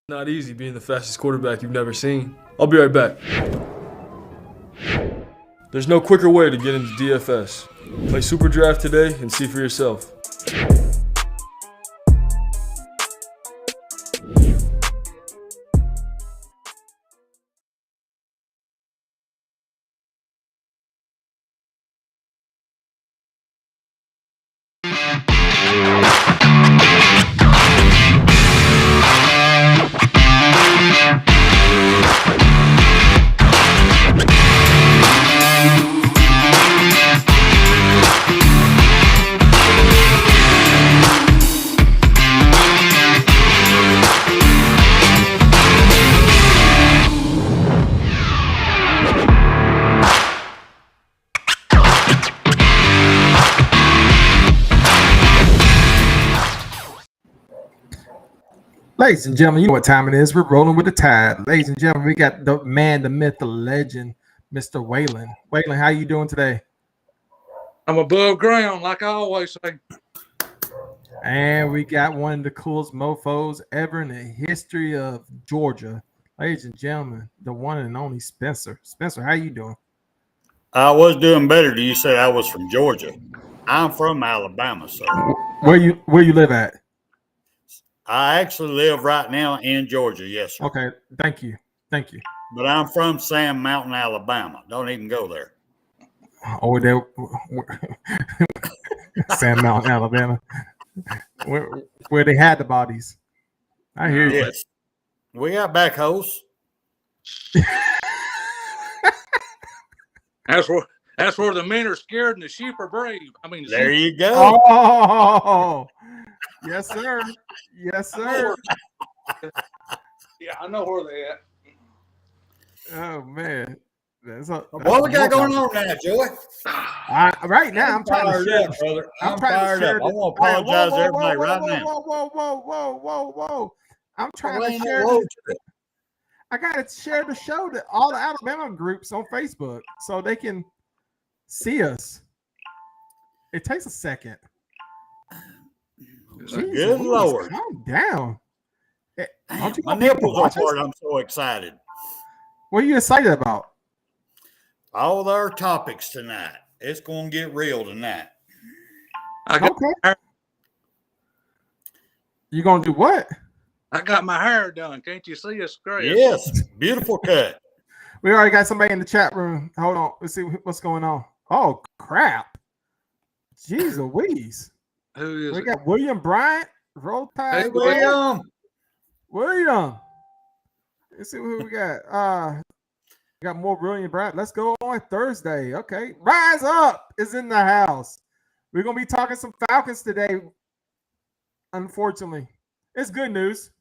Not easy being the fastest quarterback you've never seen. I'll be right back. There's no quicker way to get into DFS. Play Super Draft today and see for yourself. Ladies and gentlemen, you know what time it is. We're rolling with the tide. Ladies and gentlemen, we got the man, the myth, the legend, Mr. Wayland. Wayland, how you doing today? I'm above ground, like I always say. And we got one of the coolest mofos ever in the history of Georgia. Ladies and gentlemen, the one and only Spencer. Spencer, how you doing? I was doing better. Do you say I was from Georgia? I'm from Alabama, so Where you live at? I actually live right now in Georgia. Yes, sir. Okay, thank you. But I'm from Sand Mountain, Alabama. Don't even go there. Over there, Sand Mountain, Alabama, where they had the bodies. I hear you. Yes, we got backhoes. That's where the men are scared and the sheep are brave. I mean, There you go. Oh, yes, sir. Yes, sir. Yeah, I know where they at. Oh man, What we got going on now, Joey? Right now, I'm trying to share, brother. I'm fired up. I want to apologize to everybody right now. Whoa! I'm trying Well, to ain't share. no road trip. I gotta share the show to all the Alabama groups on Facebook so they can see us. It takes a second. Good Lord. Calm down. Don't you My want people to nipples are watch us? hard. I'm so excited. What are you excited about? All our topics tonight. It's going to get real tonight. Okay. You gonna do what? I got my hair done. Can't you see it's great? Yes, beautiful cut. We already got somebody in the chat room. Hold on. Let's see what's going on. Oh, crap. Jeez Louise. Who is We it? got William Bryant. Roll Tide. Hey, William. William. Let's see who we got. We got more William Bryant. Let's go on Thursday. Okay. Rise Up is in the house. We're going to be talking some Falcons today. Unfortunately. It's good news.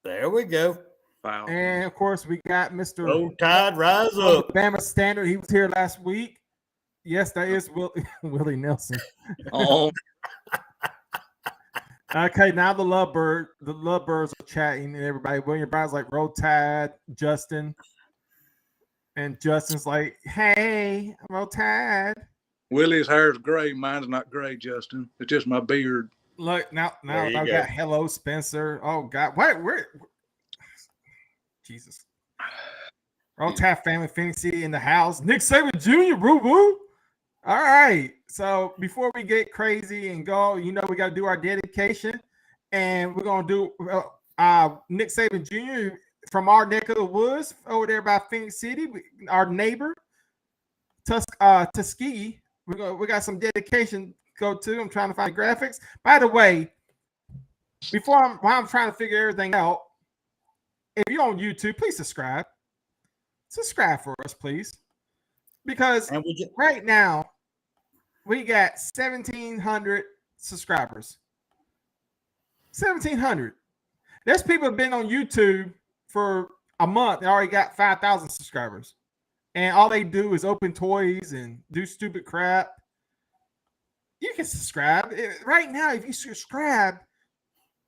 There we go. Wow. And, of course, we got Mr. Roll Tide, rise up. Alabama Standard. He was here last week. Yes, that is Willie Nelson. Oh, Okay, now the Lovebirds are chatting and everybody. William Brown's like, Roll Tide, Justin. And Justin's like, hey, Roll Tide. Willie's hair is gray. Mine's not gray, Justin. It's just my beard. Look, now There you I've go. got hello, Spencer. Oh, God. Where? Jesus. Roll Tide family, Phoenix City in the house. Nick Saban Jr., woo-woo. All right. So before we get crazy and go, we got to do our dedication. And we're going to do Nick Saban Jr. from our neck of the woods over there by Phoenix City, our neighbor, Tuskegee. We got some dedication to go to. I'm trying to find graphics. By the way, while I'm trying to figure everything out, if you're on YouTube, please subscribe. Subscribe for us, please. Because right now, we got 1,700 subscribers. 1,700. There's people who've been on YouTube for a month. They already got 5,000 subscribers. And all they do is open toys and do stupid crap. You can subscribe. Right now, if you subscribe,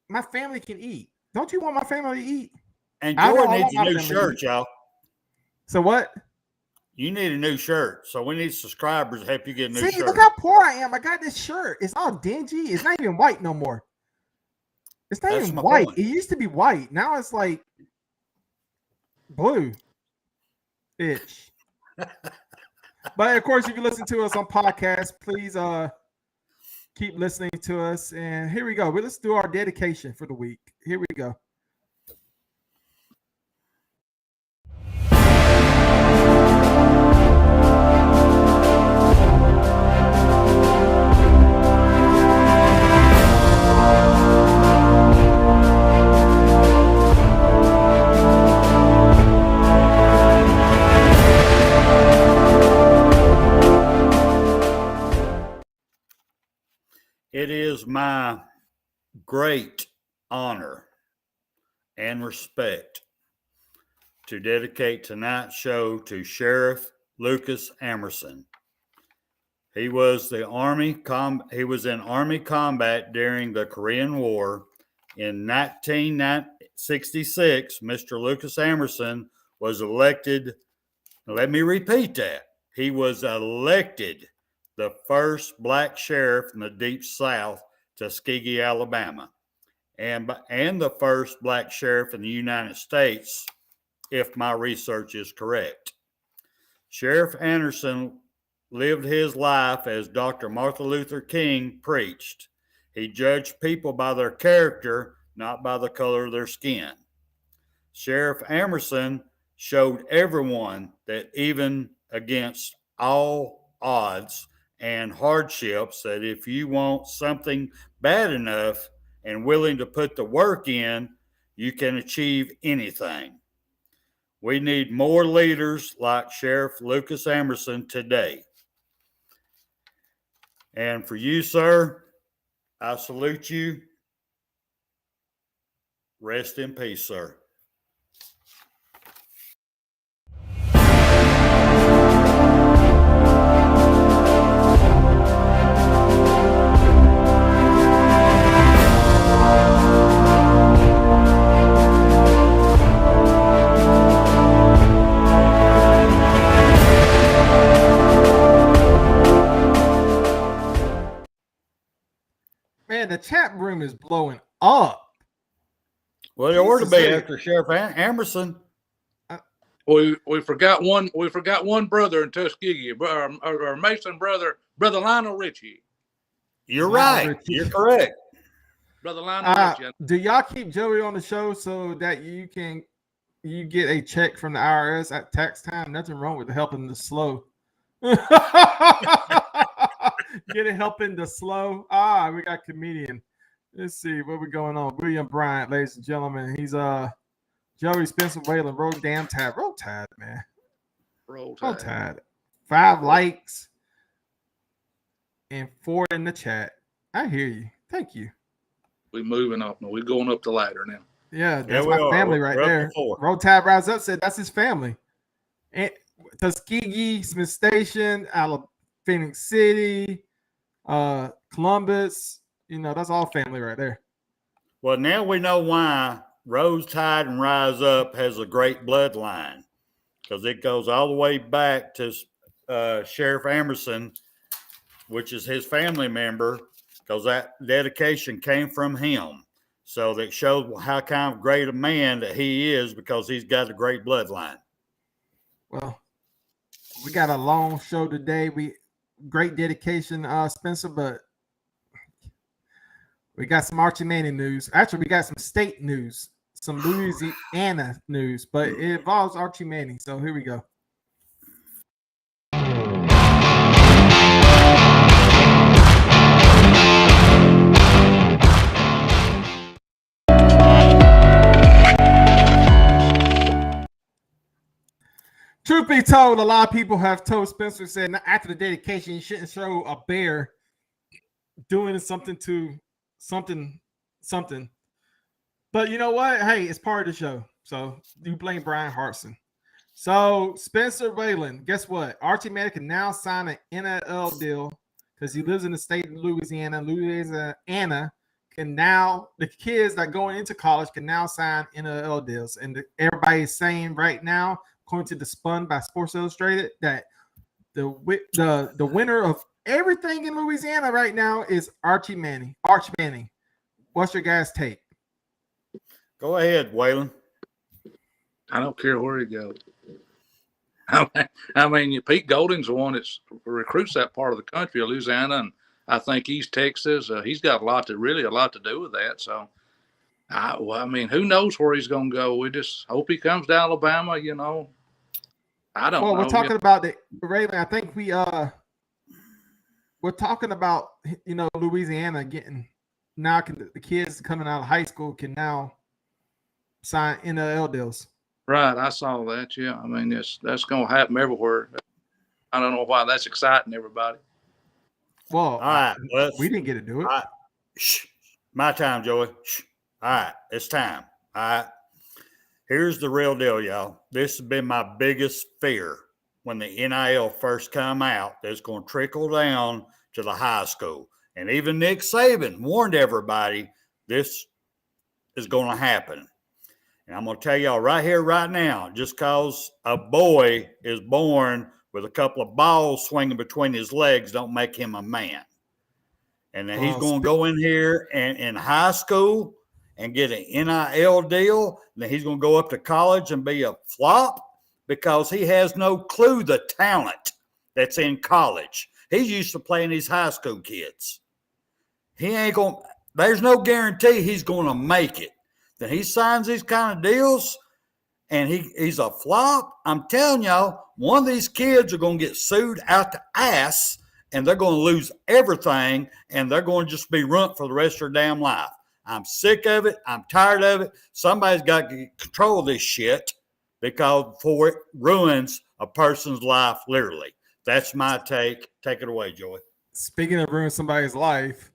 my family can eat. Don't you want my family to eat? And Joey needs a new shirt, y'all. So what? You need a new shirt. So we need subscribers to help you get a new shirt. Look how poor I am. I got this shirt. It's all dingy. It's not even white no more. It's not That's even my white. point. It used to be white. Now it's like blue-ish. But of course, if you listen to us on podcast, please keep listening to us. And here we go. Let's do our dedication for the week. Here we go. It is my great honor and respect to dedicate tonight's show to Sheriff Lucas Emerson. He was in Army combat during the Korean War. In 1966, Mr. Lucas Emerson was elected. Let me repeat that. He was elected the first black sheriff in the Deep South, Tuskegee, Alabama, and the first black sheriff in the United States, if my research is correct. Sheriff Anderson lived his life as Dr. Martin Luther King preached. He judged people by their character, not by the color of their skin. Sheriff Emerson showed everyone that even against all odds and hardships, that if you want something bad enough and willing to put the work in, you can achieve anything. We need more leaders like Sheriff Lucas Emerson today. And for you, sir, I salute you. Rest in peace, sir. Man, the chat room is blowing up. Well, it ought to Jesus, be hey. after Sheriff Emerson. We forgot one brother in Tuskegee, our Mason brother Lionel Richie. You're right. You're correct. Brother Lionel Richie. Do y'all keep Joey on the show so that you get a check from the IRS at tax time? Nothing wrong with helping the slow. Get it helping the slow. We got comedian. Let's see what we're going on. William Bryant, ladies and gentlemen. He's Joey Spencer Wayland. Roll Tide, man. Roll Tide. 5 likes and 4 in the chat. I hear you. Thank you. We moving up now. We're going up the ladder now. Yeah, that's my family right there. Roll Tide Rise Up said that's his family. And Tuskegee, Smith Station, Phoenix City, Columbus. That's all family right there. Well, now we know why Rose Tide and Rise Up has a great bloodline, because it goes all the way back to Sheriff Emerson, which is his family member, because that dedication came from him. So that shows how kind of great a man that he is, because he's got a great bloodline. Well, we got a long show today. Great dedication, Spencer, but we got some Archie Manning news. Actually, we got some state news, some Louisiana news, but it involves Archie Manning. So here we go. Truth be told, a lot of people have told Spencer, said after the dedication, you shouldn't show a bear doing something to something. But you know what? Hey, it's part of the show. So you blame Brian Hartson. So Spencer Wayland, guess what? Archie Manning can now sign an NIL deal because he lives in the state of Louisiana. Louisiana can now, the kids that going into college can now sign NIL deals. And everybody is saying right now, according to the Spun by Sports Illustrated, that the winner of everything in Louisiana right now is Archie Manning. Arch Manning. What's your guys' take? Go ahead, Wayland. I don't care where he goes. I mean, Pete Golding's the one that recruits that part of the country, Louisiana, and I think East Texas. He's got a lot to do with that. So, I mean, who knows where he's going to go? We just hope he comes to Alabama. You know, I don't know. Well, we're talking about the Wayland. I think we're talking about Louisiana getting now. The kids coming out of high school can now sign NIL deals. Right, I saw that. Yeah, I mean, that's going to happen everywhere. I don't know why that's exciting everybody. Well, all right, we didn't get to do it. Right. Shh, my time, Joey. Shh. All right, it's time. All right, here's the real deal, y'all. This has been my biggest fear when the NIL first come out. That's going to trickle down to the high school, and even Nick Saban warned everybody this is going to happen. And I'm going to tell y'all right here, right now, just because a boy is born with a couple of balls swinging between his legs don't make him a man. And then he's going to go in here and in high school and get an NIL deal. And then he's going to go up to college and be a flop because he has no clue the talent that's in college. He's used to playing these high school kids. There's no guarantee he's going to make it. Then he signs these kind of deals and he's a flop. I'm telling y'all, one of these kids are going to get sued out the ass and they're going to lose everything and they're going to just be runt for the rest of their damn life. I'm sick of it. I'm tired of it. Somebody's got to control this shit before it ruins a person's life, literally. That's my take. Take it away, Joey. Speaking of ruining somebody's life,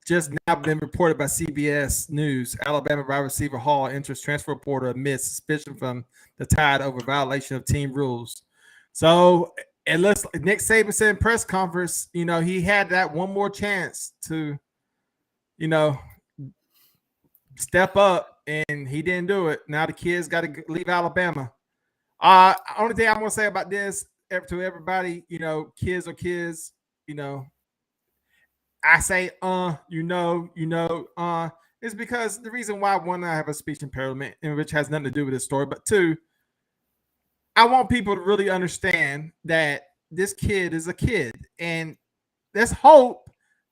just now been reported by CBS News, Alabama wide receiver Hall enters transfer portal amid suspicion from the Tide over violation of team rules. So it looks like Nick Saban said in press conference, he had that one more chance to, step up, and he didn't do it. Now the kids got to leave Alabama. Only thing I'm going to say about this to everybody, kids are kids, I say, is because the reason why, one, I have a speech impairment, which has nothing to do with this story, but two, I want people to really understand that this kid is a kid, and let's hope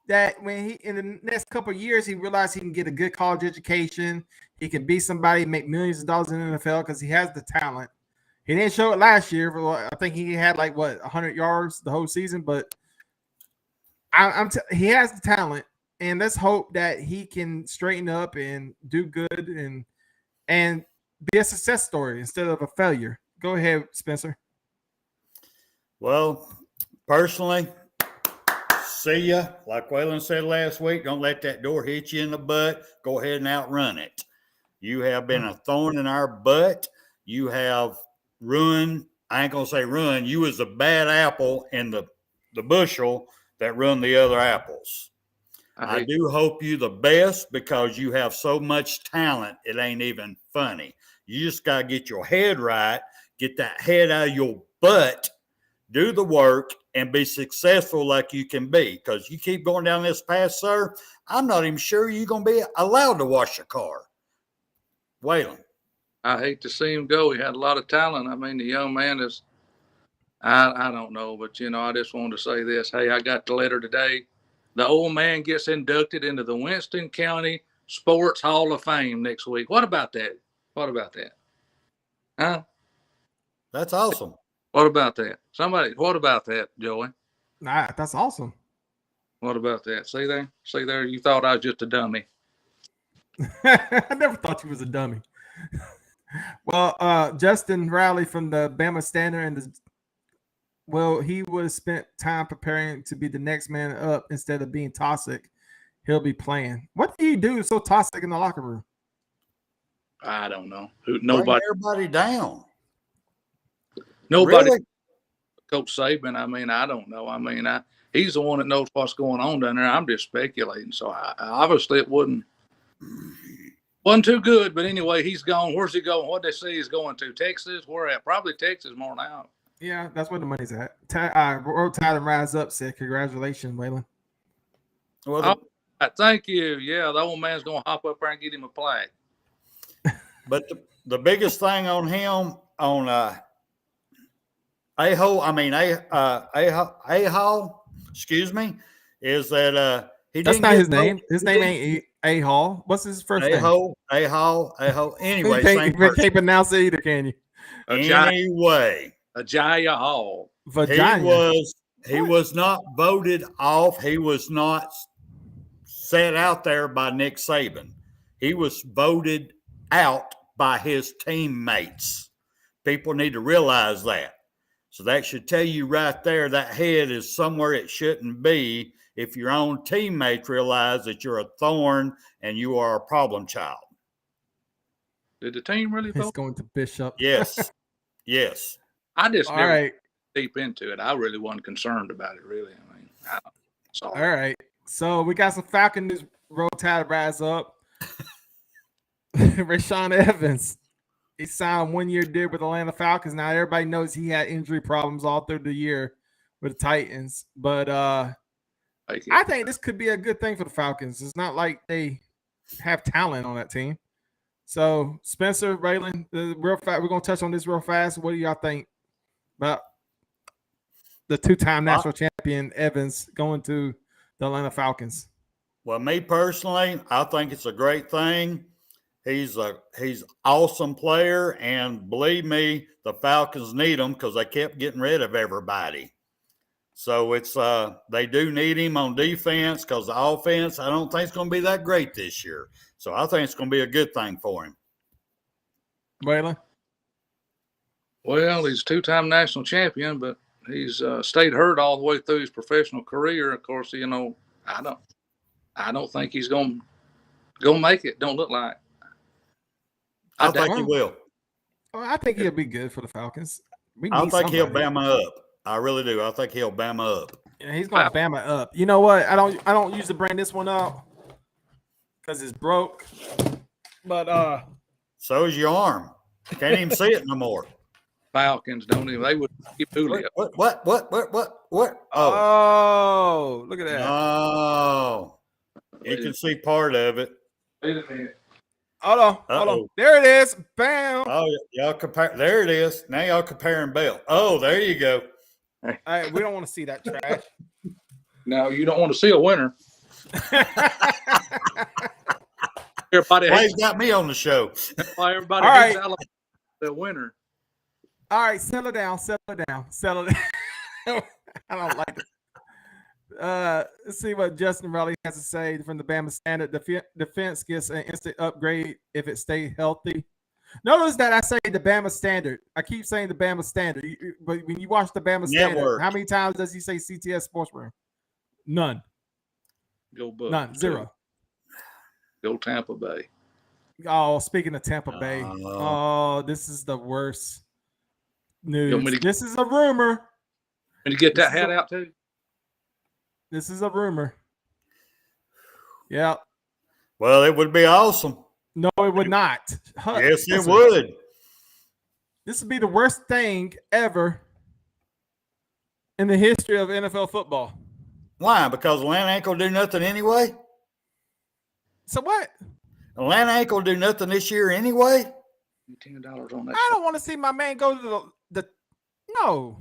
that when in the next couple of years, he realizes he can get a good college education, he can be somebody, make millions of dollars in the NFL because he has the talent. He didn't show it last year. I think he had 100 yards the whole season, but he has the talent, and let's hope that he can straighten up and do good and be a success story instead of a failure. Go ahead, Spencer. Well, personally, see ya. Like Wayland said last week, don't let that door hit you in the butt. Go ahead and outrun it. You have been a thorn in our butt. You have ruined, I ain't going to say ruined, you was a bad apple in the bushel that run the other apples. I do hope you the best because you have so much talent, it ain't even funny. You just got to get your head right, get that head out of your butt, do the work, and be successful like you can be. Because you keep going down this path, sir, I'm not even sure you're going to be allowed to wash a car. Wayland. I hate to see him go. He had a lot of talent. I mean, the young man is, I don't know, but, I just wanted to say this. Hey, I got the letter today. The old man gets inducted into the Winston County Sports Hall of Fame next week. What about that? What about that? Huh? That's awesome. What about that? What about that, Joey? Nah, that's awesome. What about that? See there? You thought I was just a dummy. I never thought you was a dummy. Well, Justin Riley from the Bama Standard he would spent time preparing to be the next man up instead of being toxic. He'll be playing. What do you do so toxic in the locker room? I don't know. Bring everybody down. Nobody. Really? Coach Saban. I mean, I don't know. I mean, he's the one that knows what's going on down there. I'm just speculating. So obviously it wasn't too good. But anyway, he's gone. Where's he going? What they say he's going to? Texas? Where at? Probably Texas more now. Yeah, that's where the money's at. Roll Tide and Rise Up said, congratulations, Wayland. Well, thank you. Yeah, the old man's going to hop up there and get him a plaque. But the biggest thing on him on A-Hall, excuse me, is that he That's didn't not get his name. voted. His name ain't A-Hall. What's his first name? A-Hall. Anyway, You same person. can't pronounce it either, can you? Anyway, Ajaya Hall. Vagina. he was not voted off. He was not set out there by Nick Saban. He was voted out by his teammates. People need to realize that. So that should tell you right there that head is somewhere it shouldn't be if your own teammates realize that you're a thorn and you are a problem child. Did the team really He's vote? going to Bishop. Yes. Yes. I just All never right. deep into it. I really wasn't concerned about it, really. I mean, sorry. All right. So we got some Falcon news. Roll Tide rise up. Rashawn Evans. He signed 1 year deal with Atlanta Falcons. Now everybody knows he had injury problems all through the year with the Titans. But I think this could be a good thing for the Falcons. It's not like they have talent on that team. So Spencer, Wayland, real fast. We're gonna touch on this real fast. What do y'all think about the two-time national champion Evans going to the Atlanta Falcons? Well, me personally, I think it's a great thing. He's awesome player, and believe me, the Falcons need him because they kept getting rid of everybody. So it's they do need him on defense because the offense, I don't think it's going to be that great this year. So I think it's going to be a good thing for him. Wayland? Well, he's a two-time national champion, but he's stayed hurt all the way through his professional career. Of course, I don't think he's going to make it. Don't look like. I think he will. I think he'll be good for the Falcons. I think he'll Bama up. I really do. I think he'll Bama up. Yeah, he's going to Bama up. You know what? I don't use to bring this one up because it's broke. But so is your arm. Can't even see it no more. Falcons don't even. They would keep Julio. What? Oh, look at that. Oh, you can see part of it. Wait a minute. Hold on. There it is. Bam. Oh, y'all compare. There it is. Now y'all comparing belt. Oh, there you go. All right, we don't want to see that trash. No, you don't want to see a winner. Everybody Way's got me on the show. That's why everybody All hates right. Alabama, the winner. All right, settle down. I don't like it. Let's see what Justin Riley has to say from the Bama Standard. Defense gets an instant upgrade if it stays healthy. Notice that I say the Bama Standard. I keep saying the Bama Standard. But when you watch the Bama Standard, how many times does he say CTS Sports Room? None. Go Bucks. None. Zero. Go Tampa Bay. Oh, speaking of Tampa Bay. Oh, this is the worst news. This is a rumor. Can you get that hat out too? This is a rumor. Yeah. Well, it would be awesome. No, it would not. Yes, it would. This would be the worst thing ever in the history of NFL football. Why? Because Atlanta ain't going to do nothing anyway? So what? Atlanta ain't going to do nothing this year anyway? $10 on that. I don't want to see my man go to the no.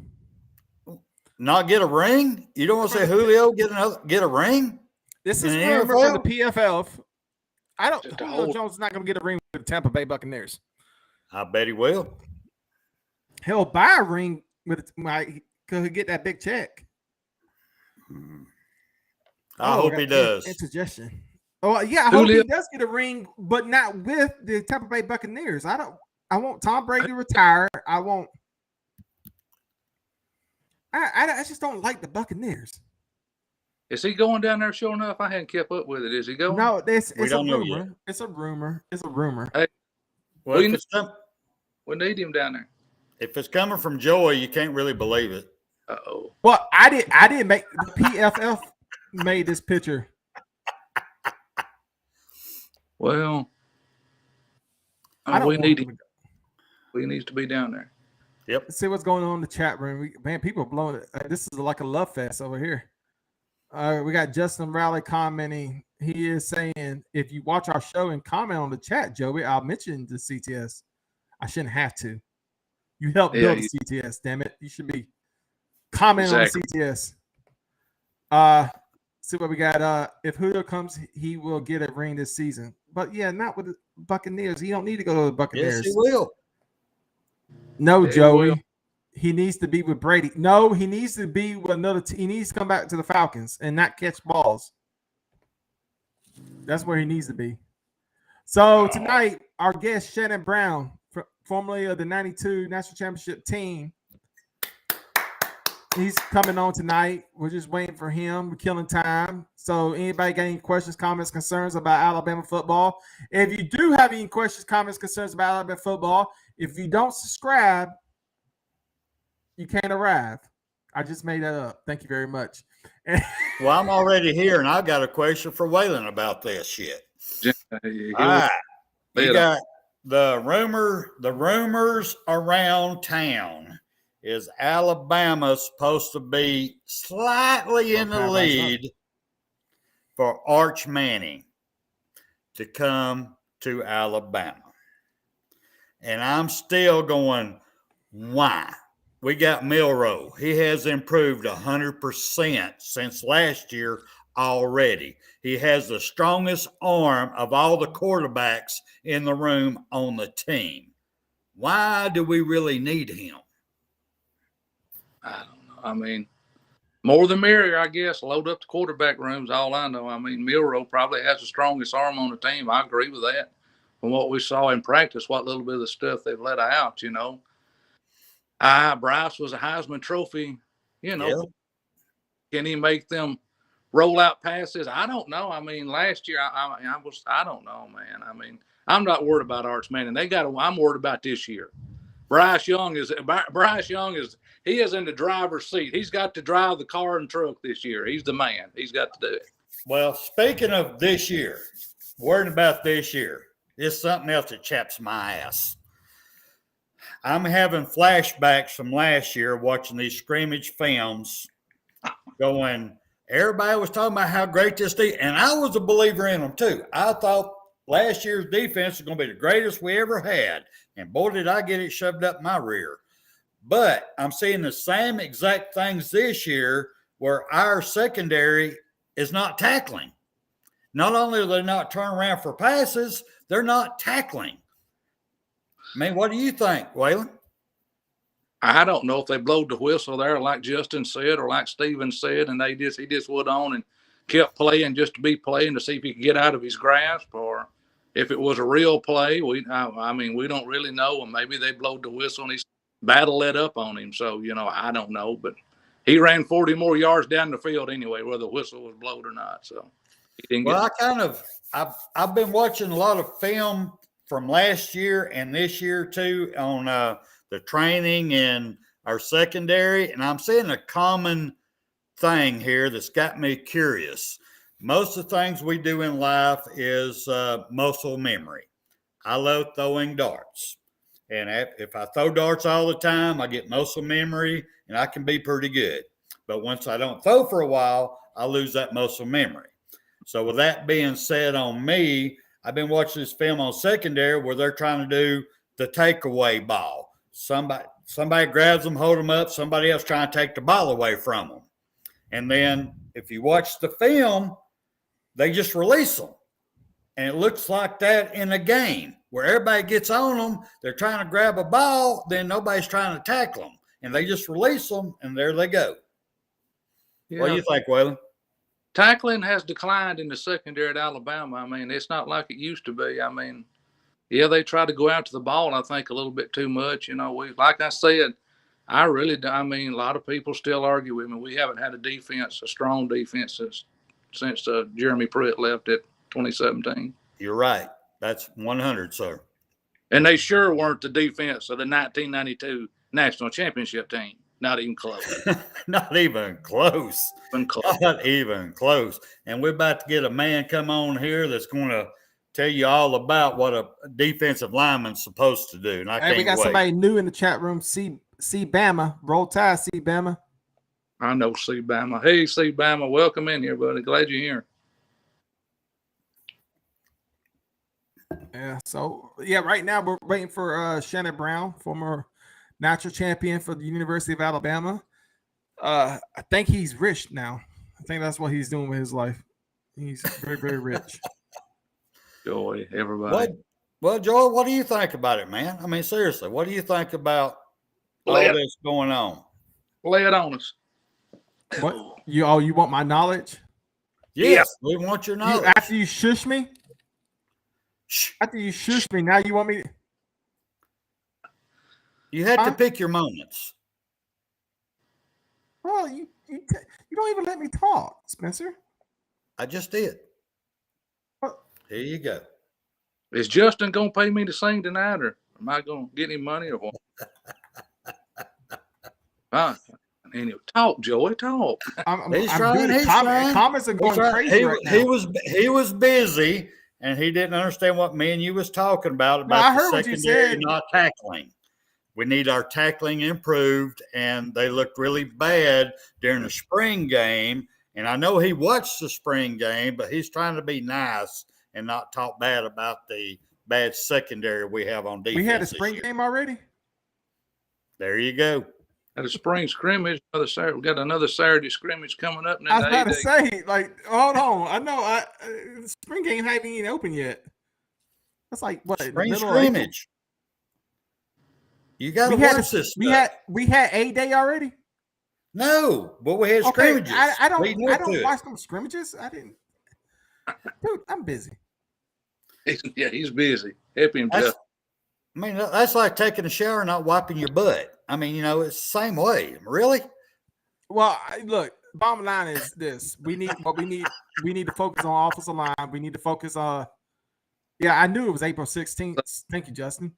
Not get a ring? You don't want to see Julio get a ring? This is rumor from the PFL. Julio Jones is not going to get a ring with the Tampa Bay Buccaneers. I bet he will. He'll buy a ring with because he'll get that big check. I hope he does. Indigestion. Oh yeah, I hope he does get a ring, but not with the Tampa Bay Buccaneers. I want Tom Brady to retire. I just don't like the Buccaneers. Is he going down there? Sure enough, I hadn't kept up with it. Is he going? No, it's a rumor. It's a rumor. It's a rumor. Hey, well, we need him down there. If it's coming from Joey, you can't really believe it. Uh-oh. Well, I didn't make the PFF made this picture. Well, we need to be down there. Yep. Let's see what's going on in the chat room. People are blowing it. This is like a love fest over here. We got Justin Riley commenting. he is saying, if you watch our show and comment on the chat, Joey, I'll mention the CTS. I shouldn't have to. You helped build the CTS, damn it. You should be commenting on the CTS. See what we got. If Julio comes, he will get a ring this season. But yeah, not with the Buccaneers. He don't need to go to the Buccaneers. Yes, he will. No, Joey. He needs to be with Brady. No, he needs to be with another team. He needs to come back to the Falcons and not catch balls. That's where he needs to be. So tonight, our guest, Shannon Brown, formerly of the 92 National Championship team, he's coming on tonight. We're just waiting for him. We're killing time. So anybody got any questions, comments, concerns about Alabama football? If you do have any questions, comments, concerns about Alabama football, if you don't subscribe, you can't arrive. I just made that up. Thank you very much. Well, I'm already here, and I've got a question for Wayland about this shit. All right. You got the rumors around town. Is Alabama supposed to be slightly in the lead for Arch Manning to come to Alabama? And I'm still going, why? We got Milroe. He has improved 100% since last year already. He has the strongest arm of all the quarterbacks in the room on the team. Why do we really need him? I don't know. I mean, more the merrier, I guess. Load up the quarterback rooms, all I know. I mean, Milroe probably has the strongest arm on the team. I agree with that. From what we saw in practice, what little bit of the stuff they've let out, you know. Bryce was a Heisman Trophy, you know. Yeah. Can he make them roll out passes? I don't know. I mean, last year I don't know, man. I mean, I'm not worried about Arch Manning. I'm worried about this year. Bryce Young is he is in the driver's seat. He's got to drive the car and truck this year. He's the man. He's got to do it. Well, speaking of this year, worrying about this year, it's something else that chaps my ass. I'm having flashbacks from last year watching these scrimmage films going, everybody was talking about how great this defense, and I was a believer in them too. I thought last year's defense was going to be the greatest we ever had. And boy, did I get it shoved up my rear. But I'm seeing the same exact things this year where our secondary is not tackling. Not only are they not turning around for passes, they're not tackling. I mean, what do you think, Wayland? I don't know if they blowed the whistle there like Justin said or like Steven said, and he just went on and kept playing just to be playing to see if he could get out of his grasp, or if it was a real play. I mean, we don't really know, and maybe they blowed the whistle and he's battle let up on him. So, you know, I don't know, but he ran 40 more yards down the field anyway, whether the whistle was blown or not. So he didn't I've been watching a lot of film from last year and this year too on the training and our secondary, and I'm seeing a common thing here that's got me curious. Most of the things we do in life is muscle memory. I love throwing darts, and if I throw darts all the time, I get muscle memory, and I can be pretty good. But once I don't throw for a while, I lose that muscle memory. So with that being said on me, I've been watching this film on secondary where they're trying to do the takeaway ball. Somebody grabs them, hold them up, somebody else trying to take the ball away from them. And then if you watch the film, they just release them. And it looks like that in a game where everybody gets on them, they're trying to grab a ball, then nobody's trying to tackle them. And they just release them, and there they go. Yeah. What do you think, Wayland? Tackling has declined in the secondary at Alabama. I mean, it's not like it used to be. I mean, yeah, they try to go out to the ball, I think, a little bit too much. You know, like I said, a lot of people still argue with me. We haven't had a strong defense since Jeremy Pruitt left at 2017. You're right. That's 100, sir. And they sure weren't the defense of the 1992 National Championship team. Not even close. Not even close. Not even close. And we're about to get a man come on here that's going to tell you all about what a defensive lineman's supposed to do. And we got somebody new in the chat room. C Bama. Roll Tide, C Bama. I know C Bama. Hey, C Bama. Welcome in here, buddy. Glad you're here. Yeah. So yeah, right now we're waiting for Shannon Brown, former natural champion for the University of Alabama. I think he's rich now. I think that's what he's doing with his life. He's very, very rich. Joy, everybody. Well, Joel, what do you think about it, man? I mean, seriously, what do you think about Lay all it, this going on? lay it on us. What you want my knowledge? Yes, we want your knowledge. After you shush me? Shh. After you shush me, now you want me? You had to pick your moments. Well, you don't even let me talk, Spencer. I just did. What? Here you go. Is Justin gonna pay me to sing tonight, or am I gonna get any money, or what? Anyway, talk, Joey, talk. He's trying. Comments are going crazy right now. He was busy, and he didn't understand what me and you was talking about I the heard what you secondary said. not tackling. We need our tackling improved, and they looked really bad during the spring game. And I know he watched the spring game, but he's trying to be nice and not talk bad about the bad secondary we have on defense. We had a spring game already. There you go. At a spring scrimmage, we got another Saturday scrimmage coming up. I was about to say, like, hold on. I know the spring game haven't even open yet. That's like what spring scrimmage. You got to watch this. We had A-Day already. No, but we had scrimmages. I don't watch them scrimmages. I didn't. Dude, I'm busy. He's busy. Help him. I mean, that's like taking a shower and not wiping your butt. I mean, it's the same way. Really? Well, look. Bottom line is this: we need to focus on offensive line. We need to focus on. Yeah, I knew it was April 16th. Thank you, Justin.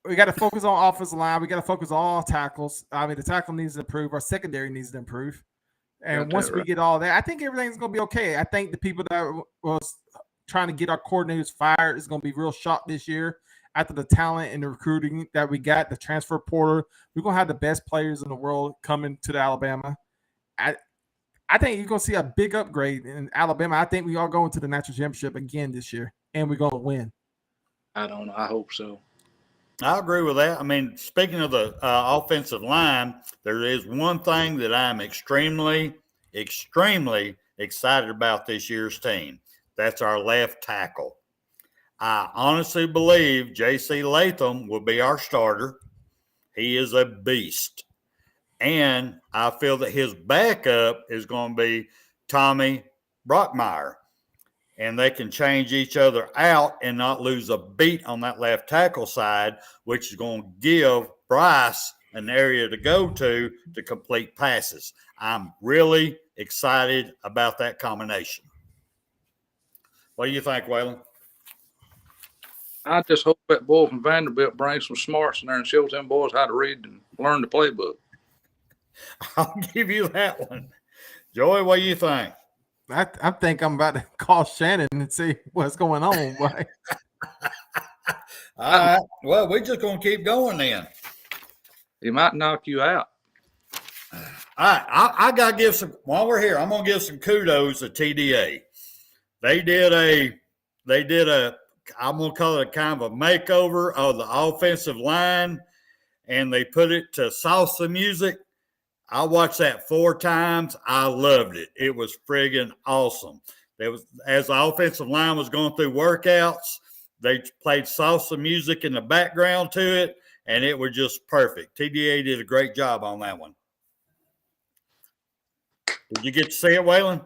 We got to focus on offensive line. We got to focus on all tackles. I mean, the tackle needs to improve. Our secondary needs to improve. And once we get all that, I think everything's going to be okay. I think the people that was trying to get our coordinators fired is going to be real shocked this year after the talent and the recruiting that we got, the transfer portal. We're going to have the best players in the world coming to the Alabama. I think you're going to see a big upgrade in Alabama. I think we are going to the national championship again this year, and we're going to win. I don't know. I hope so. I agree with that. I mean, speaking of the offensive line, there is one thing that I'm extremely, extremely excited about this year's team. That's our left tackle. I honestly believe J.C. Latham will be our starter. He is a beast. And I feel that his backup is going to be Tommy Brockmeyer. And they can change each other out and not lose a beat on that left tackle side, which is going to give Bryce an area to go to complete passes. I'm really excited about that combination. What do you think, Wayland? I just hope that boy from Vanderbilt brings some smarts in there and shows them boys how to read and learn the playbook. I'll give you that one. Joey, what do you think? I think I'm about to call Shannon and see what's going on. Right? All right. Well, we're just going to keep going then. He might knock you out. All right. I got to give some – while we're here, I'm going to give some kudos to TDA. They did a I'm going to call it a kind of a makeover of the offensive line, and they put it to salsa music. I watched that 4 times. I loved it. It was friggin' awesome. As the offensive line was going through workouts, they played salsa music in the background to it, and it was just perfect. TDA did a great job on that one. Did you get to see it, Wayland?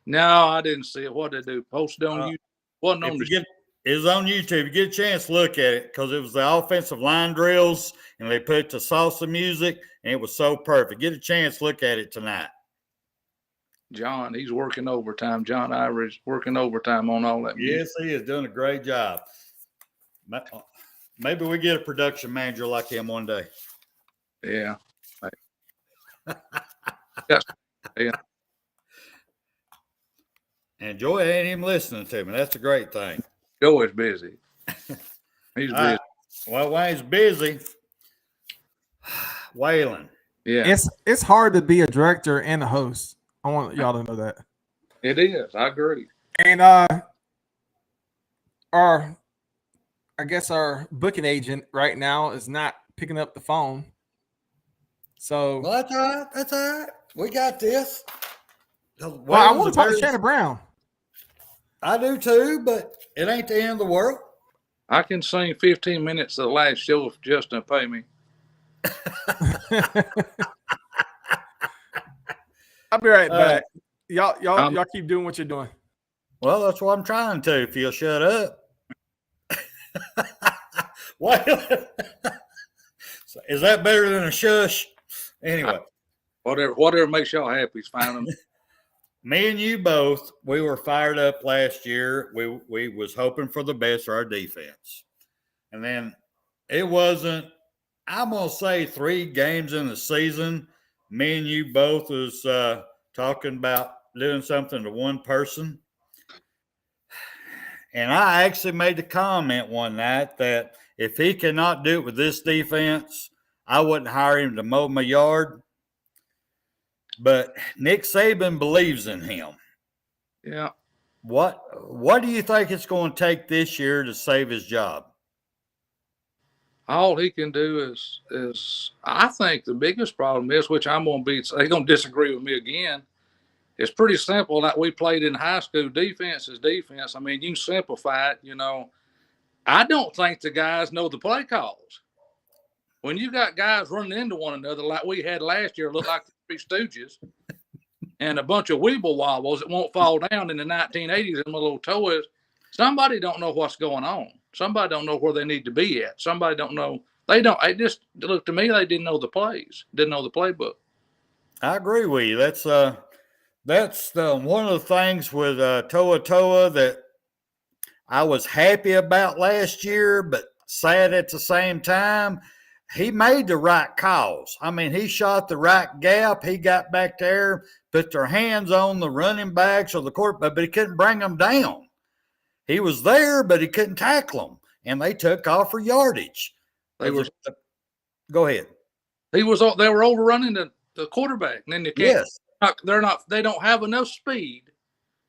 No, I didn't see it. What did they do? Post it on YouTube? Wasn't on the It was on YouTube. You get a chance to look at it because it was the offensive line drills, and they put it to salsa music, and it was so perfect. Get a chance to look at it tonight. John, he's working overtime. John Ivory's working overtime on all that music. Yes, he is doing a great job. Maybe we get a production manager like him one day. Yeah. Yes. Yeah. And Joy ain't even listening to me. That's a great thing. Joey's busy. He's busy. Well, while he's busy, Wayland. Yeah. It's hard to be a director and a host. I want y'all to know that. It is. I agree. And our I guess our booking agent right now is not picking up the phone. So Well, that's all right. That's all right. We got this. well, I want to talk to Shannon Brown. I do too, but it ain't the end of the world. I can sing 15 minutes of the last show if Justin pay me. I'll be right back. Y'all keep doing what you're doing. Well, that's what I'm trying to. If you'll shut up. Well, is that better than a shush? Anyway, Whatever makes y'all happy is fine. me and you both, we were fired up last year. We was hoping for the best for our defense. And then it wasn't, I'm going to say 3 games in the season, me and you both was talking about doing something to one person. And I actually made the comment one night that if he cannot do it with this defense, I wouldn't hire him to mow my yard. But Nick Saban believes in him. Yeah. What do you think it's going to take this year to save his job? All he can do is I think the biggest problem is, which I'm going to be, they're going to disagree with me again. It's pretty simple. Like we played in high school, defense is defense. I mean, you simplify it, you know. I don't think the guys know the play calls. When you got guys running into one another like we had last year, look like the Three Stooges, and a bunch of weeble wobbles that won't fall down in the 1980s, them little toys, somebody don't know what's going on. Somebody don't know where they need to be at. Somebody don't know. They don't. It just looked to me they didn't know the plays, didn't know the playbook. I agree with you. That's one of the things with Toa that I was happy about last year, but sad at the same time. He made the right calls. I mean, he shot the right gap. He got back there, put their hands on the running backs or the quarterback, but he couldn't bring them down. He was there, but he couldn't tackle them, and they took off for yardage. Go ahead. They were overrunning the quarterback, and then they can't. Yes. They don't have enough speed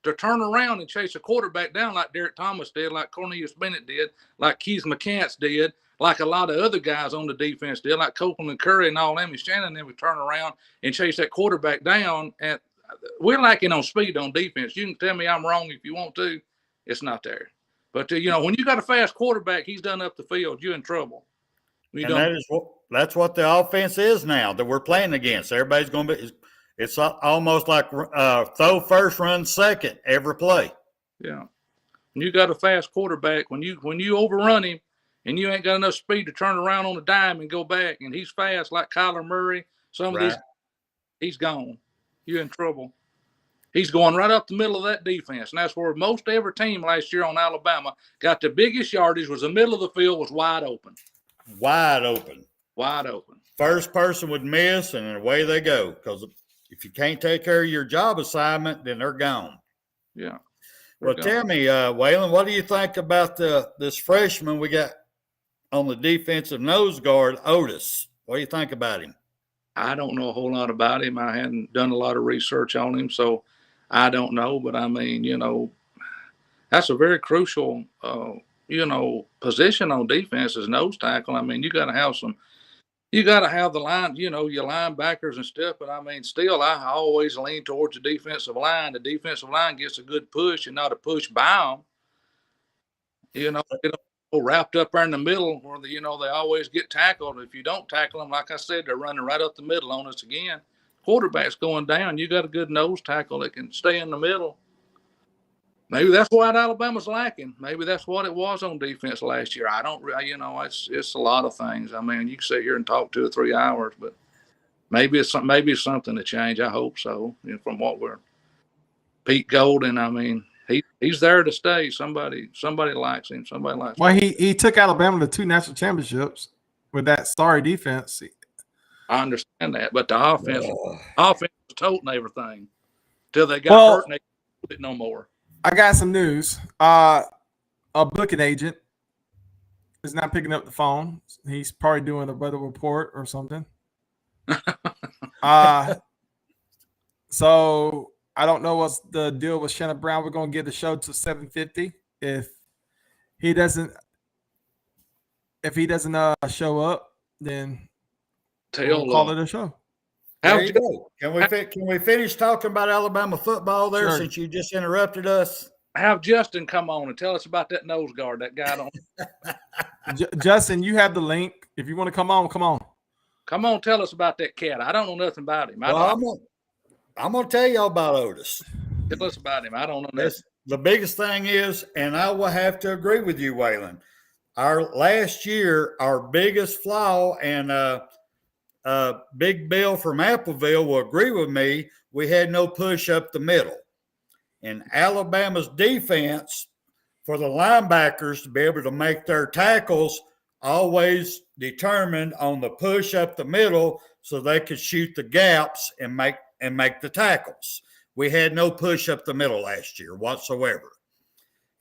to turn around and chase a quarterback down like Derek Thomas did, like Cornelius Bennett did, like Keith McCants did, like a lot of other guys on the defense did, like Copeland and Curry and all them. And Shannon then would turn around and chase that quarterback down. And we're lacking on speed on defense. You can tell me I'm wrong if you want to. It's not there. But, you know, when you got a fast quarterback, he's done up the field, you're in trouble. That's what the offense is now that we're playing against. Everybody's going to be – it's almost like throw first, run second every play. Yeah. When you got a fast quarterback, when you overrun him and you ain't got enough speed to turn around on a dime and go back, and he's fast like Kyler Murray, he's gone. You're in trouble. He's going right up the middle of that defense, and that's where most every team last year on Alabama got the biggest yardage. Was the middle of the field was wide open. Wide open. Wide open. First person would miss, and away they go. Because if you can't take care of your job assignment, then they're gone. Yeah. Well, tell me, Wayland, what do you think about this freshman we got on the defensive nose guard, Otis? What do you think about him? I don't know a whole lot about him. I hadn't done a lot of research on him, so I don't know. But, I mean, you know, that's a very crucial, position on defense is nose tackle. I mean, you got to have the line, you know, your linebackers and stuff. But, I mean, still, I always lean towards the defensive line. The defensive line gets a good push and not a push by them. You know, wrapped up there in the middle where, they always get tackled. If you don't tackle them, like I said, they're running right up the middle on us again. Quarterback's going down. You got a good nose tackle that can stay in the middle. Maybe that's what Alabama's lacking. Maybe that's what it was on defense last year. I don't, it's a lot of things. I mean, you can sit here and talk 2 or 3 hours, but maybe it's something to change. I hope so. From what we're Pete Golden, I mean, he's there to stay. Somebody likes him. Somebody likes him. Well, he took Alabama to 2 national championships with that sorry defense. I understand that, but the offense was toting everything till they got hurt and they couldn't do it no more. I got some news. A booking agent is not picking up the phone. He's probably doing a weather report or something. So I don't know what's the deal with Shannon Brown. We're going to get the show to 7:50. If he doesn't if he doesn't show up, then we'll Tell call it a show. There you go. Can we finish talking about Alabama football there Sure. since you just interrupted us? have Justin come on and tell us about that nose guard that guy don't. Justin, you have the link. If you want to come on, come on. Come on, tell us about that cat. I don't know nothing about him. Well, I'm gonna tell y'all about Otis. Tell us about him. I don't know nothing. The biggest thing is, and I will have to agree with you, Wayland. Our last year, our biggest flaw, and Big Bill from Appleville will agree with me, we had no push up the middle. And Alabama's defense, for the linebackers to be able to make their tackles, always determined on the push up the middle so they could shoot the gaps and make the tackles. We had no push up the middle last year whatsoever.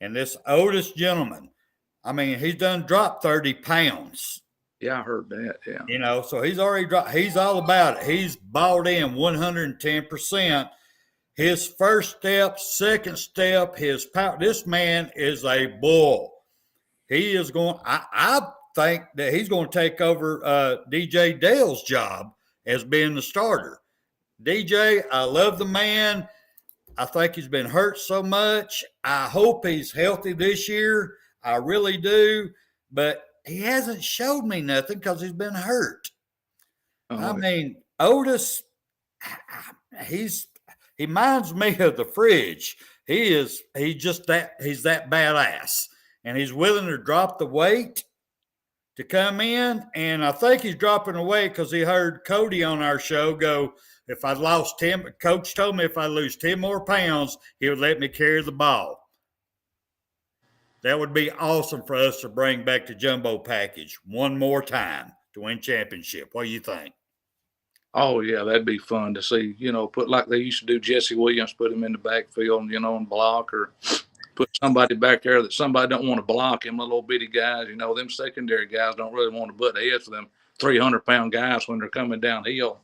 And this Otis gentleman, I mean, he's done dropped 30 pounds. Yeah, I heard that. Yeah. You know, so he's already dropped. He's all about it. He's bought in 110%. His first step, second step, his power. This man is a bull. He is going, I think that he's going to take over DJ Dale's job as being the starter. DJ, I love the man. I think he's been hurt so much. I hope he's healthy this year. I really do. But he hasn't showed me nothing because he's been hurt. I mean, Otis, he reminds me of the fridge. He's that badass. And he's willing to drop the weight to come in. And I think he's dropping the weight because he heard Cody on our show go, if I lost 10, coach told me if I lose 10 more pounds, he would let me carry the ball. That would be awesome for us to bring back the jumbo package one more time to win championship. What do you think? Oh, yeah, that'd be fun to see, put like they used to do Jesse Williams, put him in the backfield, and block, or put somebody back there that somebody don't want to block him, little bitty guys. Them secondary guys don't really want to butt heads for them 300-pound guys when they're coming downhill.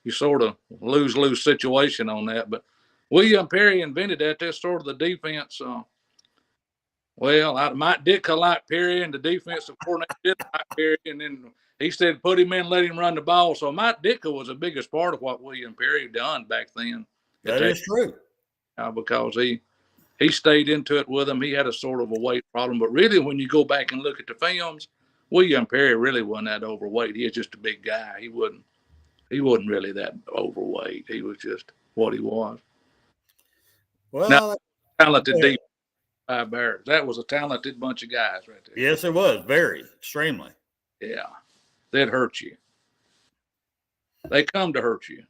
You sort of lose situation on that. But William Perry invented that. That's sort of the defense. Mike Ditka liked Perry, and the defensive coordinator did like Perry, and then he said put him in, let him run the ball. So Mike Ditka was the biggest part of what William Perry done back then. That is true. Because he stayed into it with him. He had a sort of a weight problem. But really, when you go back and look at the films, William Perry really wasn't that overweight. He was just a big guy. He wasn't really that overweight. He was just what he was. Well, now, talented deep Bears. That was a talented bunch of guys right there. Yes, it was. Very, extremely. Yeah. They'd hurt you. They come to hurt you.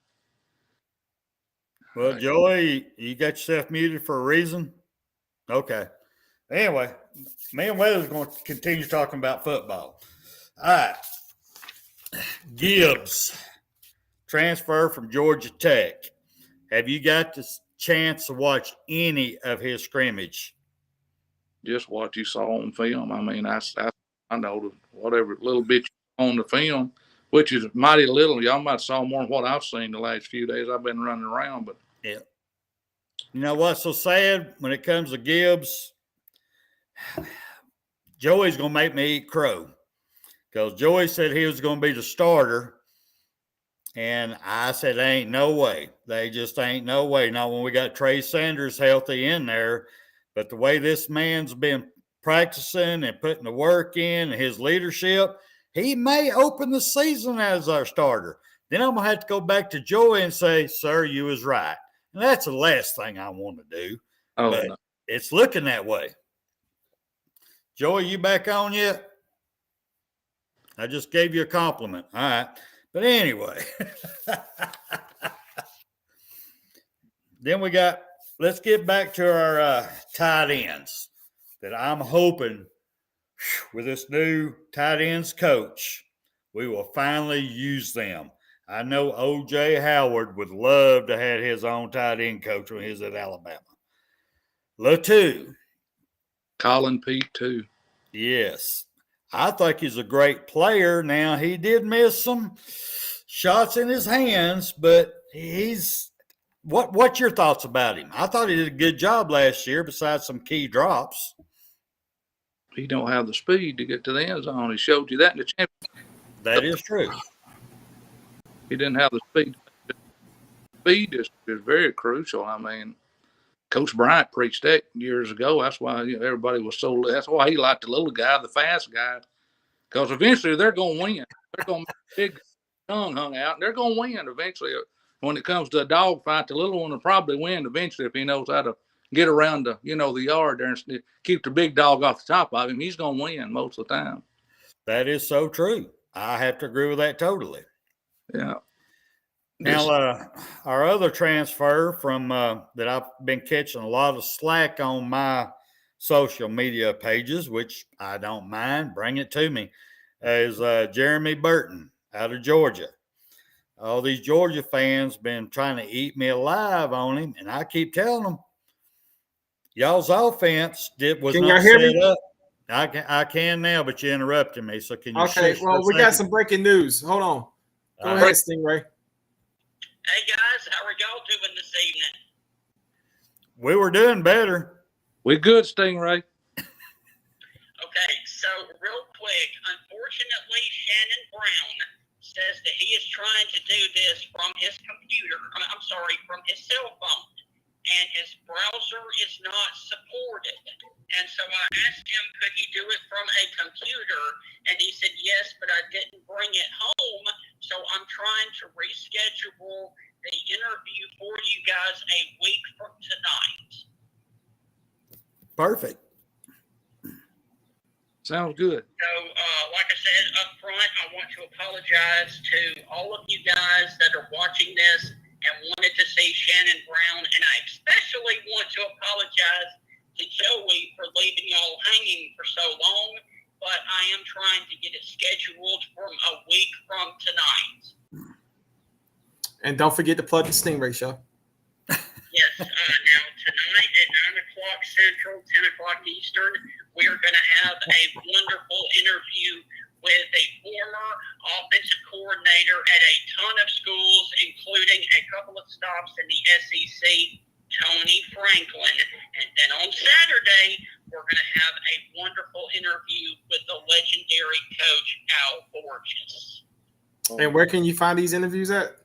Well, Joey, you got yourself muted for a reason? Okay. Anyway, me and Weather's going to continue talking about football. All right. Gibbs, transfer from Georgia Tech. Have you got the chance to watch any of his scrimmage? Just what you saw on film. I mean, I know whatever little bit on the film, which is mighty little. Y'all might have saw more than what I've seen the last few days. I've been running around, but yeah. You know what's so sad when it comes to Gibbs? Joey's going to make me eat crow because Joey said he was going to be the starter. And I said, ain't no way. They just ain't no way. Not when we got Trey Sanders healthy in there. But the way this man's been practicing and putting the work in and his leadership, he may open the season as our starter. Then I'm going to have to go back to Joey and say, sir, you was right. And that's the last thing I want to do. Oh, but no. It's looking that way. Joey, you back on yet? I just gave you a compliment. All right. But anyway, then let's get back to our tight ends that I'm hoping with this new tight ends coach, we will finally use them. I know O.J. Howard would love to have his own tight end coach when he was at Alabama. Latu. Colin Pete, too. Yes. I think he's a great player. Now, he did miss some shots in his hands, but what's your thoughts about him? I thought he did a good job last year besides some key drops. he don't have the speed to get to the end zone. He showed you that in the championship. That is true. He didn't have the speed. Speed is very crucial. I mean, Coach Bryant preached that years ago. That's why everybody was so. That's why he liked the little guy, the fast guy, because eventually they're going to win. They're going to make big tongue hung out, and they're going to win eventually. When it comes to a dog fight, the little one will probably win eventually if he knows how to get around the the yard there and keep the big dog off the top of him. He's going to win most of the time. That is so true. I have to agree with that totally. Yeah. Now, our other transfer from that I've been catching a lot of slack on my social media pages, which I don't mind, bring it to me, is Jeremy Burton out of Georgia. All these Georgia fans been trying to eat me alive on him, and I keep telling them, y'all's offense was Can not y'all hear set me? up. I can now, but you're interrupting me. So can you? Okay, well, we got some breaking news. Hold on. Go ahead, Stingray. Hey guys, how are y'all doing this evening? We were doing better. We good, Stingray. Okay, so real quick, unfortunately, Shannon Brown says that he is trying to do this from his computer. From his cell phone, and his browser is not supported. And so I asked him, could he do it from a computer? And he said, yes, but I didn't bring it home. So I'm trying to reschedule the interview for you guys a week from tonight. Perfect. Sounds good. So, like I said up front, I want to apologize to all of you guys that are watching this and wanted to see Shannon Brown. And I especially want to apologize to Joey for leaving y'all hanging for so long. But I am trying to get it scheduled from a week from tonight. And don't forget to plug the Stingray show. Yes, now tonight at 9 o'clock Central, 10 o'clock Eastern, we are going to have a wonderful interview with a former offensive coordinator at a ton of schools, including a couple of stops in the SEC, Tony Franklin. And then on Saturday, we're going to have a wonderful interview with the legendary coach, Al Borges. And where can you find these interviews at?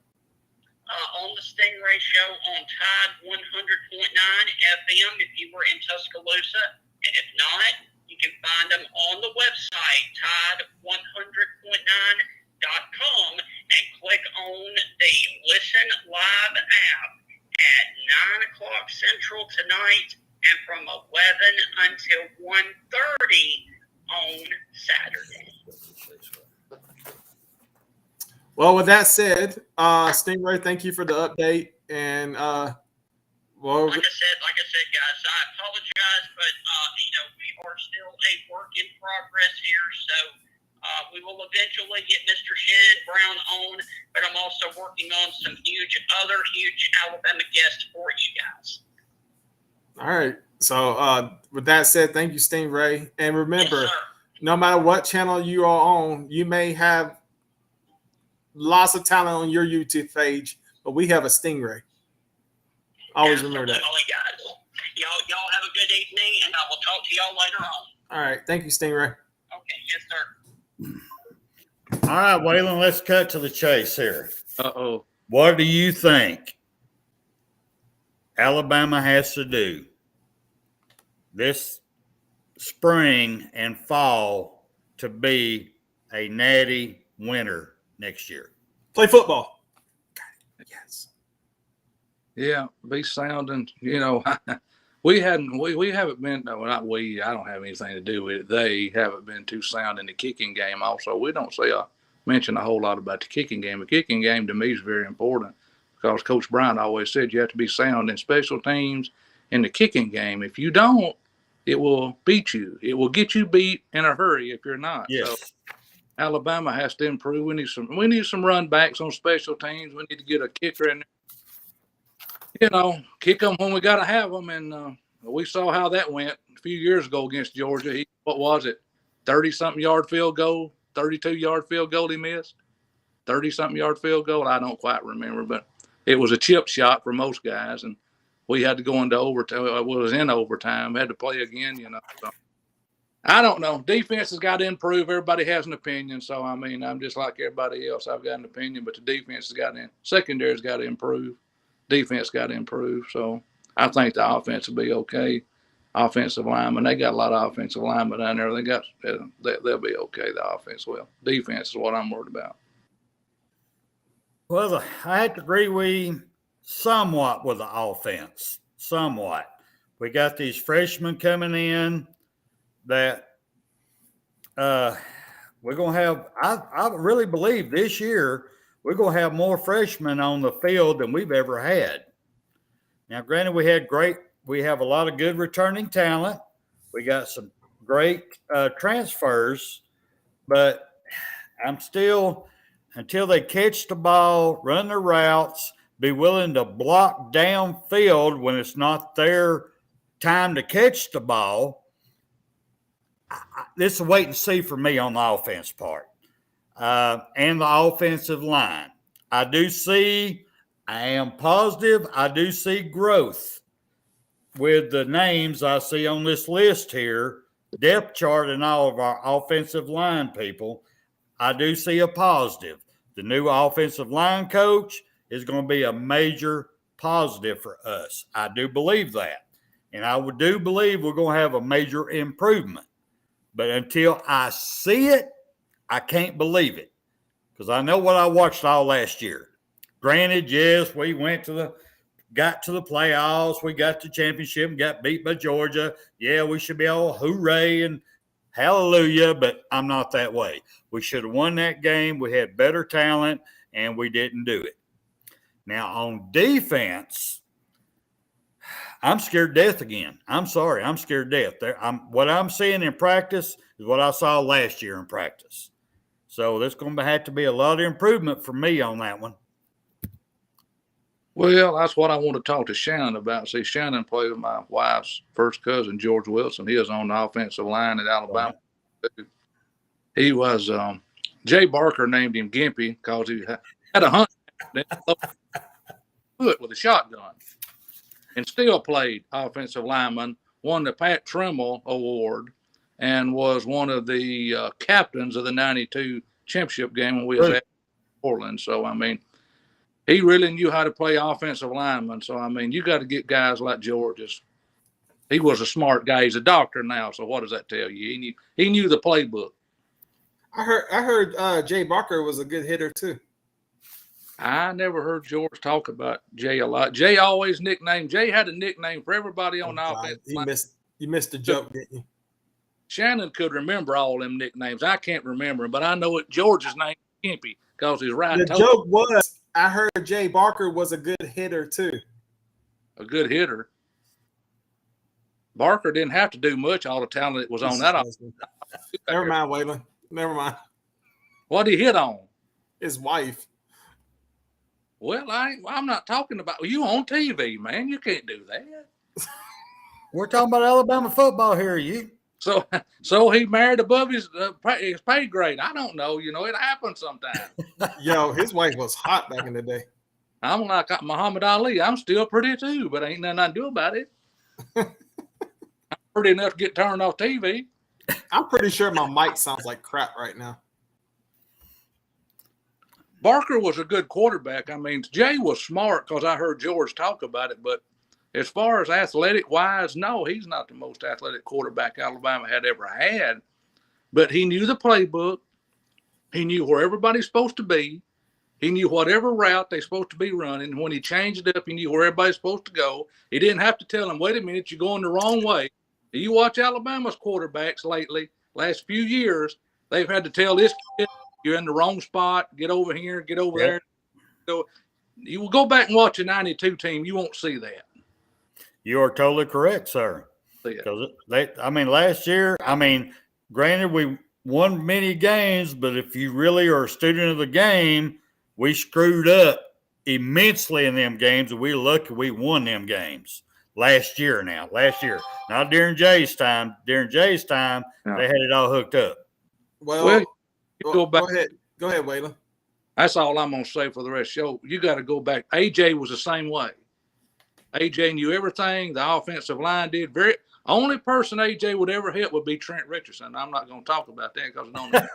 On the Stingray Show on Tide 100.9 FM if you were in Tuscaloosa. And if not, you can find them on the website, tide100.9.com, and click on the Listen Live app at 9 o'clock Central tonight and from 11 until 1:30 on Saturday. Well, with that said, Stingray, thank you for the update. And like I said, guys, I apologize, but we are still a work in progress here. So we will eventually get Mr. Shannon Brown on, but I'm also working on some other huge Alabama guests for you guys. all right. So with that said, thank you, Stingray. And remember, Yes, no matter what channel you are on, you may have lots of talent on your YouTube page, but we have a Stingray. Always remember that. Absolutely, guys. Y'all have a good evening, and I will talk to y'all later on. All right. Thank you, Stingray. Okay, yes, sir. All right, Wayland, let's cut to the chase here. Uh-oh. What do you think Alabama has to do this spring and fall to be a Natty winner next year? Play football. Yes. Yeah, be sounding, we haven't been, no, not we, I don't have anything to do with it. They haven't been too sound in the kicking game also. We don't mention a whole lot about the kicking game. The kicking game to me is very important because Coach Bryant always said you have to be sound in special teams in the kicking game. If you don't, it will beat you. It will get you beat in a hurry if you're not. Yes. So Alabama has to improve. We need some run backs on special teams. We need to get a kicker in there. Kick them when we got to have them. And we saw how that went a few years ago against Georgia. What was it? 30-something yard field goal, 32-yard field goal he missed, 30-something yard field goal. I don't quite remember, but it was a chip shot for most guys. And we had to go into overtime. It was in overtime. We had to play again, So I don't know. Defense has got to improve. Everybody has an opinion. So, I mean, I'm just like everybody else. I've got an opinion, but the defense has got to – secondary's got to improve. Defense got to improve. So, I think the offense will be okay. Offensive linemen, they got a lot of offensive linemen down there. They'll be okay, the offense will. Defense is what I'm worried about. Well, I have to agree somewhat with the offense. Somewhat. We got these freshmen coming in that we're going to have, I really believe this year we're going to have more freshmen on the field than we've ever had. Now, granted, we have a lot of good returning talent. We got some great transfers, but I'm still, until they catch the ball, run their routes, be willing to block downfield when it's not their time to catch the ball, this is a wait and see for me on the offense part and the offensive line. I am positive, I do see growth with the names I see on this list here, depth chart and all of our offensive line people. I do see a positive. The new offensive line coach is going to be a major positive for us. I do believe that. And I do believe we're going to have a major improvement. But until I see it, I can't believe it. Because I know what I watched all last year. Granted, yes, we got to the playoffs. We got the championship and got beat by Georgia. Yeah, we should be all hooray and hallelujah, but I'm not that way. We should have won that game. We had better talent, and we didn't do it. Now, on defense, I'm scared to death again. I'm sorry. I'm scared to death. What I'm seeing in practice is what I saw last year in practice. So there's going to have to be a lot of improvement for me on that one. Well, that's what I want to talk to Shannon about. See, Shannon played with my wife's first cousin, George Wilson. He was on the offensive line at Alabama. Right. He was Jay Barker named him Gimpy because he had a hunt foot with a shotgun and still played offensive lineman, won the Pat Trimble Award, and was one of the captains of the 92 championship game when we was at Portland. So, I mean, he really knew how to play offensive lineman. So, I mean, you got to get guys like George. He was a smart guy. He's a doctor now. So what does that tell you? He knew the playbook. I heard Jay Barker was a good hitter too. I never heard George talk about Jay a lot. Jay always nicknamed. Jay had a nickname for everybody on the offense. You missed the joke, didn't you? Shannon could remember all them nicknames. I can't remember, but I know it. George's name is Kimpy because he's right. The joke was I heard Jay Barker was a good hitter too. A good hitter. Barker didn't have to do much. All the talent that was on that. Never mind, Wayland. Never mind. What did he hit on? His wife. Well, I'm not talking about you on TV, man. You can't do that. We're talking about Alabama football here, you. So he married above his pay grade. I don't know. You know, it happens sometimes. Yo, his wife was hot back in the day. I'm like Muhammad Ali. I'm still pretty too, but ain't nothing I can do about it. I'm pretty enough to get turned off TV. I'm pretty sure my mic sounds like crap right now. Barker was a good quarterback. I mean, Jay was smart because I heard George talk about it, but as far as athletic-wise, no, he's not the most athletic quarterback Alabama had ever had. But he knew the playbook. He knew where everybody's supposed to be. He knew whatever route they're supposed to be running. When he changed it up, he knew where everybody's supposed to go. He didn't have to tell them, wait a minute, you're going the wrong way. You watch Alabama's quarterbacks lately, last few years, they've had to tell this kid, you're in the wrong spot, get over here, get over there. So you will go back and watch a 92 team, you won't see that. You are totally correct, sir. Because last year, granted, we won many games, but if you really are a student of the game, we screwed up immensely in them games, and we're lucky we won them games last year. Not during Jay's time. During Jay's time, They had it all hooked up. Well go ahead. Go ahead, Wayland. That's all I'm going to say for the rest of the show. You got to go back. AJ was the same way. AJ knew everything. The offensive line did. Only person AJ would ever hit would be Trent Richardson. I'm not going to talk about that because I don't know.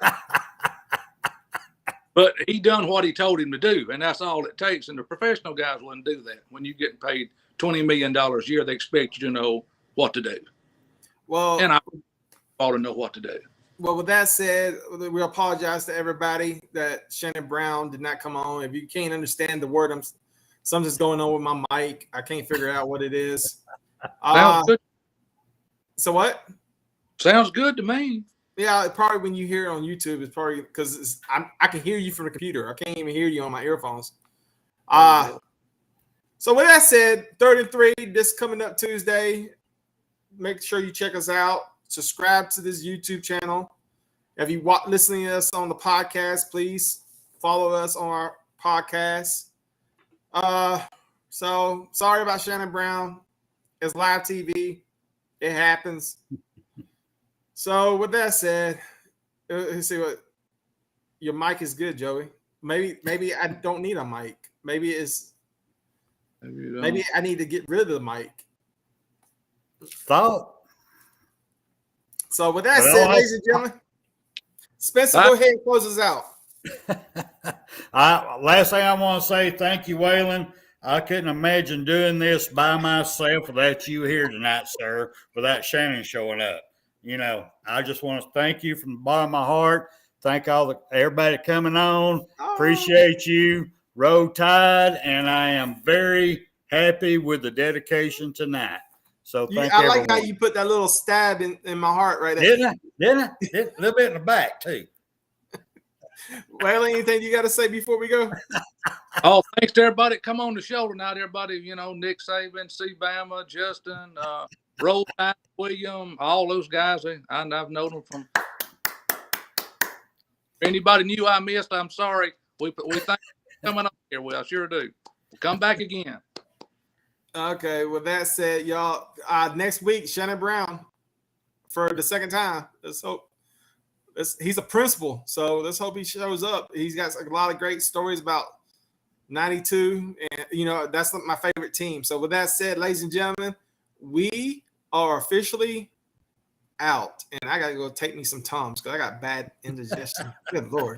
But he done what he told him to do, and that's all it takes. And the professional guys wouldn't do that. When you're getting paid $20 million a year, they expect you to know what to do. Well, and I ought to know what to do. Well, with that said, we apologize to everybody that Shannon Brown did not come on. If you can't understand the word, something's going on with my mic. I can't figure out what it is. Sounds good. So what? Sounds good to me. Yeah, probably when you hear it on YouTube, it's probably because I can hear you from the computer. I can't even hear you on my earphones. So with that said, 3rd and 3, this coming up Tuesday. Make sure you check us out. Subscribe to this YouTube channel. If you listening to us on the podcast, please follow us on our podcast. So sorry about Shannon Brown. It's live TV. It happens. So with that said, let's see what your mic is good, Joey. Maybe I don't need a mic. Maybe I need to get rid of the mic. Thought. So with that said, ladies and gentlemen, Spencer, go ahead and close us out. Last thing I want to say, thank you, Wayland. I couldn't imagine doing this by myself without you here tonight, sir, without Shannon showing up. You know, I just want to thank you from the bottom of my heart. Thank everybody coming on. Appreciate you. Roll Tide, and I am very happy with the dedication tonight. So thank I everyone. like how you put that little stab in my heart right there. Didn't I? A little bit in the back, too. Well, anything you got to say before we go? Oh, thanks to everybody. Come on the show tonight, everybody. You know, Nick Saban, C. Bama, Justin, Roll Tide, William, all those guys. I've known them from. If anybody new I missed, I'm sorry. We thank you for coming on here. Well, I sure do. Come back again. Okay, with that said, y'all, next week, Shannon Brown for the second time. Let's hope. He's a principal, so let's hope he shows up. He's got a lot of great stories about 92, and, you know, that's my favorite team. So with that said, ladies and gentlemen, we are officially out, and I got to go take me some Tums because I got bad indigestion. Good Lord.